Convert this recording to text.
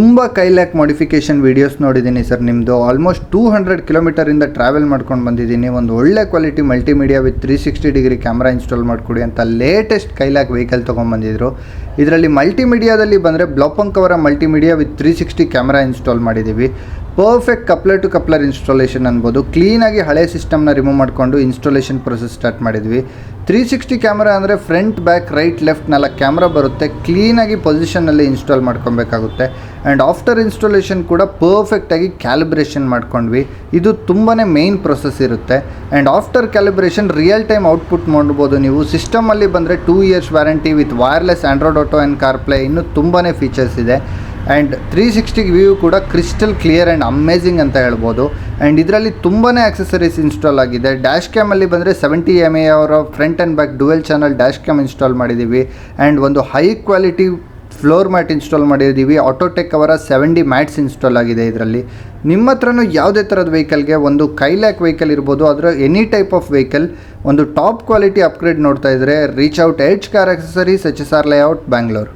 ತುಂಬ ಕೈಲ್ಯಾಕ್ modification videos ನೋಡಿದ್ದೀನಿ sir ನಿಮ್ಮದು. ಆಲ್ಮೋಸ್ಟ್ 200 ಕಿಲೋಮೀಟರಿಂದ ಟ್ರಾವೆಲ್ ಮಾಡ್ಕೊಂಡು ಬಂದಿದ್ದೀನಿ. ಒಂದು ಒಳ್ಳೆ quality multimedia with 360 degree camera install ಮಾಡಿಕೊಡಿ ಅಂತ ಲೇಟೆಸ್ಟ್ ಕೈಲ್ಯಾಕ್ ವೆಹಿಕಲ್ ತೊಗೊಂಬಂದಿದ್ರು. ಇದರಲ್ಲಿ ಮಲ್ಟಿಮೀಡಿಯಾದಲ್ಲಿ ಬಂದರೆ ಬ್ಲಾಪಂಕ್ ಅವರ ಮಲ್ಟಿಮೀಡಿಯಾ ವಿತ್ 360 ಕ್ಯಾಮ್ರಾ ಇನ್ಸ್ಟಾಲ್ ಮಾಡಿದ್ದೀವಿ. Perfect coupler to coupler installation ಅನ್ಬೋದು. ಕ್ಲೀನಾಗಿ ಹಳೆ ಸಿಸ್ಟಮ್ನ ರಿಮೂವ್ ಮಾಡಿಕೊಂಡು ಇನ್ಸ್ಟಾಲೇಷನ್ ಪ್ರೊಸೆಸ್ ಸ್ಟಾರ್ಟ್ ಮಾಡಿದ್ವಿ. 360 ಕ್ಯಾಮ್ರಾ ಅಂದರೆ front back right left 4 camera ಬರುತ್ತೆ. ಕ್ಲೀನಾಗಿ ಪೊಸಿಷನಲ್ಲಿ ಇನ್ಸ್ಟಾಲ್ ಮಾಡ್ಕೊಬೇಕಾಗುತ್ತೆ. ಆ್ಯಂಡ್ ಆಫ್ಟರ್ ಇನ್ಸ್ಟಾಲೇಷನ್ ಕೂಡ ಪರ್ಫೆಕ್ಟಾಗಿ ಕ್ಯಾಲಿಬ್ರೇಷನ್ ಮಾಡ್ಕೊಂಡ್ವಿ. ಇದು ತುಂಬಾ ಮೇನ್ ಪ್ರೊಸೆಸ್ ಇರುತ್ತೆ. And after calibration real time output ಮಾಡ್ಬೋದು ನೀವು. ಸಿಸ್ಟಮಲ್ಲಿ ಬಂದರೆ 2 years warranty with wireless Android auto and CarPlay ಇನ್ನೂ ತುಂಬಾ ಫೀಚರ್ಸ್ ಇದೆ. ಆ್ಯಂಡ್ 360 ವ್ಯೂ ಕೂಡ ಕ್ರಿಸ್ಟಲ್ ಕ್ಲಿಯರ್ ಆ್ಯಂಡ್ ಅಮೇಝಿಂಗ್ ಅಂತ ಹೇಳ್ಬೋದು. ಆ್ಯಂಡ್ ಇದರಲ್ಲಿ ತುಂಬಾ ಆಕ್ಸೆಸರೀಸ್ ಇನ್ಸ್ಟಾಲ್ ಆಗಿದೆ. ಡ್ಯಾಶ್ ಕ್ಯಾಮಲ್ಲಿ ಬಂದರೆ 70 mAh ಅವರ front and back dual channel dash cam install ಮಾಡಿದ್ದೀವಿ. ಆ್ಯಂಡ್ ಒಂದು high quality floor mat install ಮಾಡಿದ್ದೀವಿ. ಆಟೋಟೆಕ್ ಅವರ 70 ಮ್ಯಾಟ್ಸ್ ಇನ್ಸ್ಟಾಲ್ ಆಗಿದೆ. ಇದರಲ್ಲಿ ನಿಮ್ಮ ಹತ್ರನೂ ಯಾವುದೇ ಥರದ ವೆಹಿಕಲ್ಗೆ ಒಂದು ಕೈಲ್ಯಾಕ್ ವೆಹಿಕಲ್ ಇರ್ಬೋದು, ಅದರ ಎನಿ ಟೈಪ್ ಆಫ್ ವೆಹಿಕಲ್ ಒಂದು ಟಾಪ್ ಕ್ವಾಲಿಟಿ ಅಪ್ಗ್ರೇಡ್ ನೋಡ್ತಾ ಇದ್ದರೆ reach out edge car accessories, HSR layout, Bangalore.